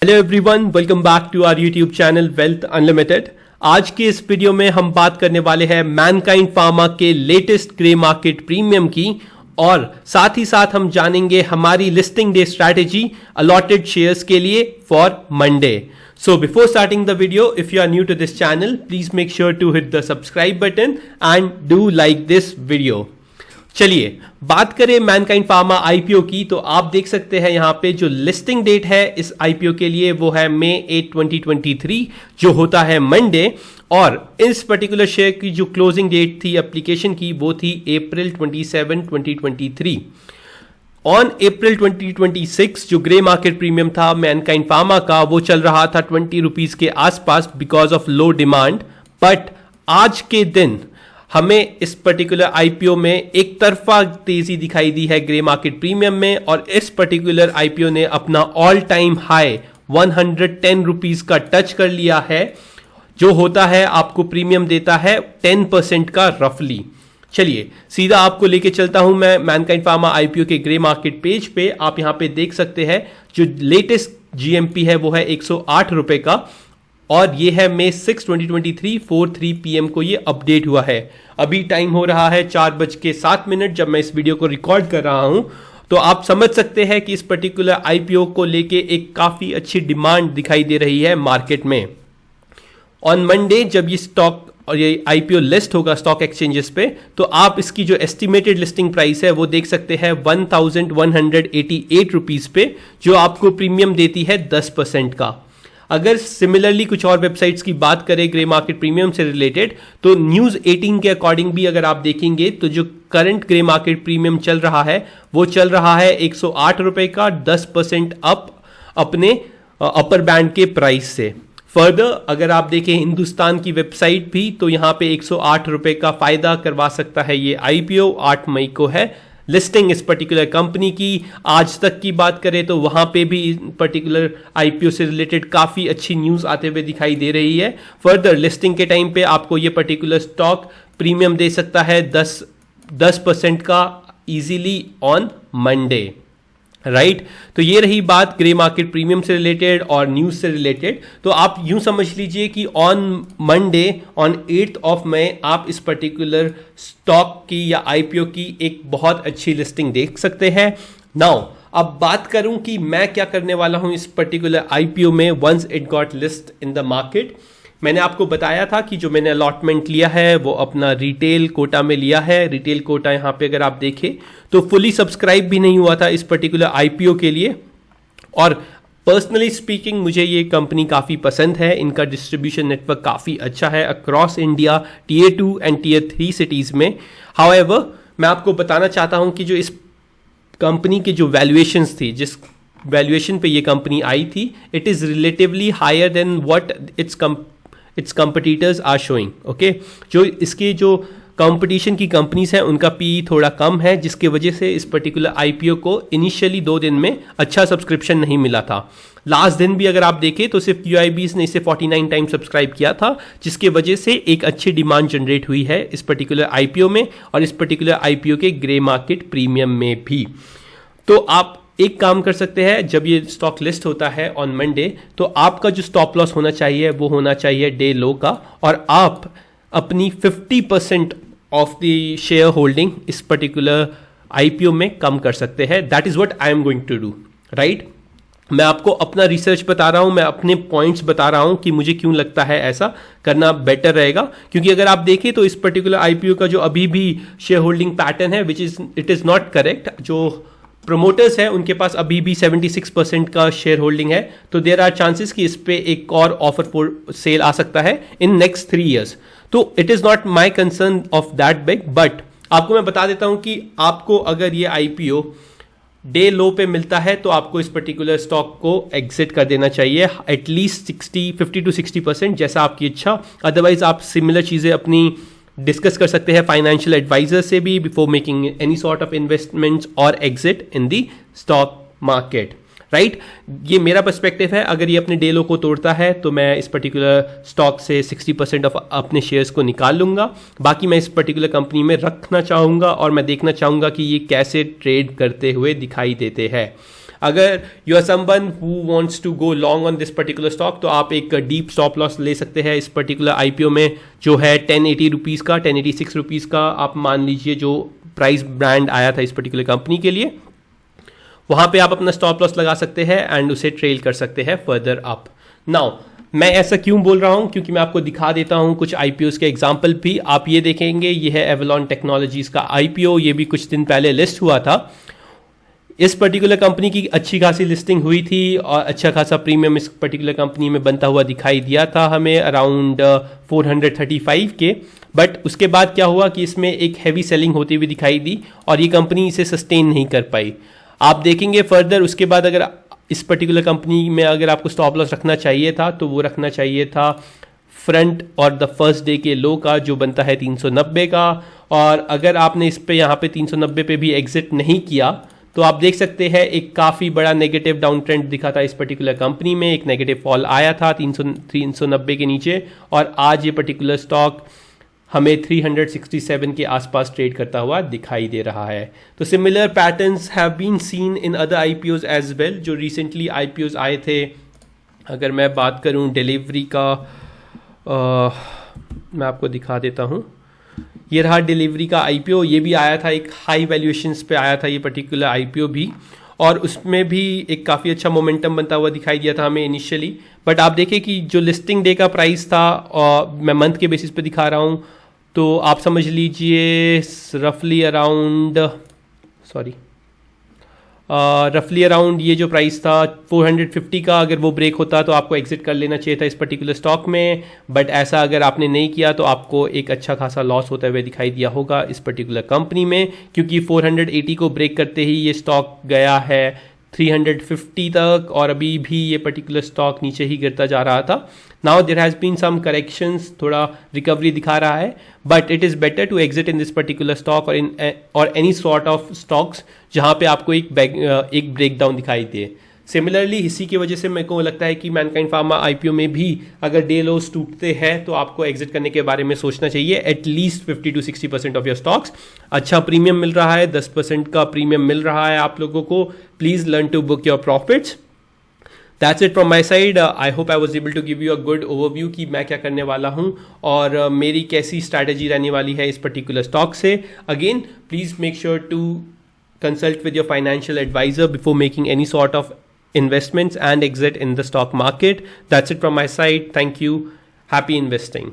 Hello everyone, welcome back to our YouTube channel Wealth Unlimited. आज के इस video में हम बात करने वाले हैं मैनकाइंड फार्मा के लेटेस्ट ग्रे मार्केट प्रीमियम की, और साथ ही साथ हम जानेंगे हमारी listing day strategy allotted shares के लिए for Monday. So before starting the video, if you are new to this channel, please make sure to hit the subscribe button and do like this video. चलिए बात करें Mankind pharma IPO की, तो आप देख सकते हैं यहाँ पे जो लिस्टिंग डेट है इस आईपीओ के लिए वो है मई 8, 2023, जो होता है मंडे। और इस पर्टिकुलर शेयर की जो क्लोजिंग डेट थी एप्लीकेशन की वो थी अप्रैल 27, 2023। ऑन अप्रैल 2026 जो ग्रे मार्केट प्रीमियम था मैनकाइंड फार्मा का वो चल रहा था 20 रुपीज के आसपास because of low demand. But आज के दिन हमें इस पर्टिकुलर आईपीओ में एक तरफा तेजी दिखाई दी है ग्रे मार्केट प्रीमियम में, और इस पर्टिकुलर आईपीओ ने अपना ऑल टाइम हाई 110 रुपीज का टच कर लिया है, जो होता है आपको प्रीमियम देता है 10% का रफली। चलिए सीधा आपको लेके चलता हूं मैं मैनकाइंड फार्मा आईपीओ के ग्रे मार्केट पेज पे। आप यहां पे देख सकते हैं जो लेटेस्ट जीएमपी है वो है 108 रुपए का, और ये है मई 6, 2023, 4:03 PM को ये अपडेट हुआ है। अभी टाइम हो रहा है 4:07 जब मैं इस वीडियो को रिकॉर्ड कर रहा हूं। तो आप समझ सकते हैं कि इस पर्टिकुलर आईपीओ को लेके एक काफी अच्छी डिमांड दिखाई दे रही है मार्केट में। ऑन मंडे जब ये स्टॉक और ये आईपीओ लिस्ट होगा स्टॉक एक्सचेंजेस पे, तो आप इसकी जो एस्टिमेटेड लिस्टिंग प्राइस है वो देख सकते हैं 1188 रुपीज पे, जो आपको प्रीमियम देती है 10% का। अगर सिमिलरली कुछ और वेबसाइट्स की बात करें ग्रे मार्केट प्रीमियम से रिलेटेड, तो न्यूज 18 के अकॉर्डिंग भी अगर आप देखेंगे तो जो करंट ग्रे मार्केट प्रीमियम चल रहा है वो चल रहा है 108 रुपए का, 10% अप अपने अपर बैंड के प्राइस से। फर्दर अगर आप देखें हिंदुस्तान की वेबसाइट भी, तो यहां पे 108 रुपए का फायदा करवा सकता है ये आईपीओ। 8 मई को है लिस्टिंग इस पर्टिकुलर कंपनी की। आज तक की बात करें तो वहां पे भी पर्टिकुलर आईपीओ से रिलेटेड काफी अच्छी न्यूज आते हुए दिखाई दे रही है। फर्दर लिस्टिंग के टाइम पे आपको ये पर्टिकुलर स्टॉक प्रीमियम दे सकता है 10% का इजीली ऑन मंडे, राइट। तो ये रही बात ग्रे मार्केट प्रीमियम से रिलेटेड और न्यूज से रिलेटेड। तो आप यूं समझ लीजिए कि ऑन मंडे ऑन 8 मई आप इस पर्टिकुलर स्टॉक की या आईपीओ की एक बहुत अच्छी लिस्टिंग देख सकते हैं। नाउ अब बात करूं कि मैं क्या करने वाला हूं इस पर्टिकुलर आईपीओ में once it got list in the market. मैंने आपको बताया था कि जो मैंने अलॉटमेंट लिया है वो अपना रिटेल कोटा में लिया है। रिटेल कोटा यहाँ पे अगर आप देखें तो फुली सब्सक्राइब भी नहीं हुआ था इस पर्टिकुलर आईपीओ के लिए, और पर्सनली स्पीकिंग मुझे ये कंपनी काफ़ी पसंद है। इनका डिस्ट्रीब्यूशन नेटवर्क काफ़ी अच्छा है across India Tier 2 and Tier 3 cities में। हाउएवर मैं आपको बताना चाहता हूँ कि जो इस कंपनी की जो वैल्यूएशंस थी, जिस वैल्यूएशन पे ये कंपनी आई थी, it is relatively higher than what its competitors are showing. Okay, जो इसके जो कंपटीशन की कंपनीज हैं उनका पी थोड़ा कम है, जिसके वजह से इस पर्टिकुलर आईपीओ को इनिशियली 2 दिन में अच्छा सब्सक्रिप्शन नहीं मिला था। लास्ट दिन भी अगर आप देखें तो सिर्फ QIBs ने इसे 49 टाइम सब्सक्राइब किया था, जिसके वजह से एक अच्छी डिमांड जनरेट हुई है इस पर्टिकुलर आईपीओ में और इस पर्टिकुलर आईपीओ के ग्रे मार्केट प्रीमियम में भी। तो आप एक काम कर सकते हैं, जब ये स्टॉक लिस्ट होता है ऑन मंडे, तो आपका जो स्टॉप लॉस होना चाहिए वो होना चाहिए डे लो का, और आप अपनी 50% ऑफ द शेयर होल्डिंग इस पर्टिकुलर आईपीओ में कम कर सकते हैं। That is what I am going to do, right. मैं आपको अपना रिसर्च बता रहा हूं, मैं अपने पॉइंट्स बता रहा हूं कि मुझे क्यों लगता है ऐसा करना बेटर रहेगा। क्योंकि अगर आप देखें तो इस पर्टिकुलर आईपीओ का जो अभी भी शेयर होल्डिंग पैटर्न है इट इज नॉट करेक्ट। जो प्रोमोटर्स हैं उनके पास अभी भी 76% का शेयर होल्डिंग है, तो देयर आर चांसेस कि इस पे एक और ऑफर फॉर सेल आ सकता है इन नेक्स्ट 3 ईयर्स। तो it is not my concern of that big, but आपको मैं बता देता हूं कि आपको अगर ये आईपीओ डे लो पे मिलता है तो आपको इस पर्टिकुलर स्टॉक को एग्जिट कर देना चाहिए एटलीस्ट 50 to 60%, जैसा आपकी इच्छा। अदरवाइज आप सिमिलर चीजें अपनी डिस्कस कर सकते हैं फाइनेंशियल एडवाइजर से भी before making any sort of investments और एग्जिट इन दी स्टॉक मार्केट, राइट। ये मेरा पर्सपेक्टिव है। अगर ये अपने डे लो को तोड़ता है तो मैं इस पर्टिकुलर स्टॉक से 60% ऑफ अपने शेयर्स को निकाल लूंगा। बाकी मैं इस पर्टिकुलर कंपनी में रखना चाहूँगा और मैं देखना चाहूँगा कि ये कैसे ट्रेड करते हुए दिखाई देते हैं। अगर you are someone who wants to go long on this particular stock तो आप एक डीप स्टॉप लॉस ले सकते हैं इस पर्टिकुलर आईपीओ में, जो है 1080 रुपीज़ का, 1086 रुपीज़ का आप मान लीजिए जो प्राइस ब्रांड आया था इस पर्टिकुलर कंपनी के लिए। वहां पे आप अपना स्टॉप लॉस लगा सकते हैं एंड उसे ट्रेल कर सकते हैं फर्दर अप। नाउ मैं ऐसा क्यों बोल रहा हूं, क्योंकि मैं आपको दिखा देता हूं कुछ आईपीओ के एग्जांपल भी। आप ये देखेंगे, ये है एवलॉन टेक्नोलॉजीज का आईपीओ, ये भी कुछ दिन पहले लिस्ट हुआ था। इस पर्टिकुलर कंपनी की अच्छी खासी लिस्टिंग हुई थी और अच्छा खासा प्रीमियम इस पर्टिकुलर कंपनी में बनता हुआ दिखाई दिया था हमें, अराउंड 435 के। बट उसके बाद क्या हुआ कि इसमें एक हैवी सेलिंग होती हुई दिखाई दी और ये कंपनी इसे सस्टेन नहीं कर पाई। आप देखेंगे फर्दर उसके बाद अगर इस पर्टिकुलर कंपनी में अगर आपको स्टॉप लॉस रखना चाहिए था तो वो रखना चाहिए था फ्रंट और द फर्स्ट डे के लो का, जो बनता है 390 का। और अगर आपने इस पे यहाँ पे 390 पे भी एग्जिट नहीं किया तो आप देख सकते हैं एक काफ़ी बड़ा नेगेटिव डाउन ट्रेंड दिखा था इस पर्टिकुलर कंपनी में, एक नेगेटिव फॉल आया था 390 के नीचे और आज ये पर्टिकुलर स्टॉक हमें 367 के आसपास ट्रेड करता हुआ दिखाई दे रहा है। तो similar patterns have been seen in other IPOs as well, जो रिसेंटली आईपीओज आए थे। अगर मैं बात करूं डिलीवरी का, मैं आपको दिखा देता हूं, ये रहा डिलीवरी का आईपीओ, ये भी आया था, एक हाई वैल्यूएशंस पे आया था ये पर्टिकुलर आईपीओ भी, और उसमें भी एक काफ़ी अच्छा मोमेंटम बनता हुआ दिखाई दिया था हमें इनिशियली। बट आप देखें कि जो लिस्टिंग डे का प्राइस था, और मैं मंथ के बेसिस पे दिखा रहा हूँ, तो आप समझ लीजिए रफली अराउंड ये जो प्राइस था 450 का, अगर वो ब्रेक होता तो आपको एग्जिट कर लेना चाहिए था इस पर्टिकुलर स्टॉक में। बट ऐसा अगर आपने नहीं किया तो आपको एक अच्छा खासा लॉस होता हुए दिखाई दिया होगा इस पर्टिकुलर कंपनी में, क्योंकि 480 को ब्रेक करते ही ये स्टॉक गया है 350 तक और अभी भी ये पर्टिकुलर स्टॉक नीचे ही गिरता जा रहा था। Now there has been some corrections, थोड़ा रिकवरी दिखा रहा है, but it is better to exit in this particular stock और एनी सॉर्ट ऑफ स्टॉक्स जहाँ पे आपको एक ब्रेकडाउन दिखाई दे। सिमिलरली इसी की वजह से मेरे को लगता है कि मैनकाइंड फार्मा आईपीओ में भी अगर डे लोस टूटते हैं तो आपको एग्जिट करने के बारे में सोचना चाहिए। At least 50 to 60% of your stocks, अच्छा प्रीमियम मिल रहा है, 10% का प्रीमियम मिल रहा है आप लोगों को। Please learn to book your profits. That's it from my side. I hope I was able to give you a good overview कि मैं क्या करने वाला हूँ और मेरी कैसी स्ट्रैटेजी रहने वाली है इस पर्टिकुलर स्टॉक से। Again please make sure to consult with your financial advisor before making any sort of investments and exit in the stock market. That's it from my side. Thank you. Happy investing.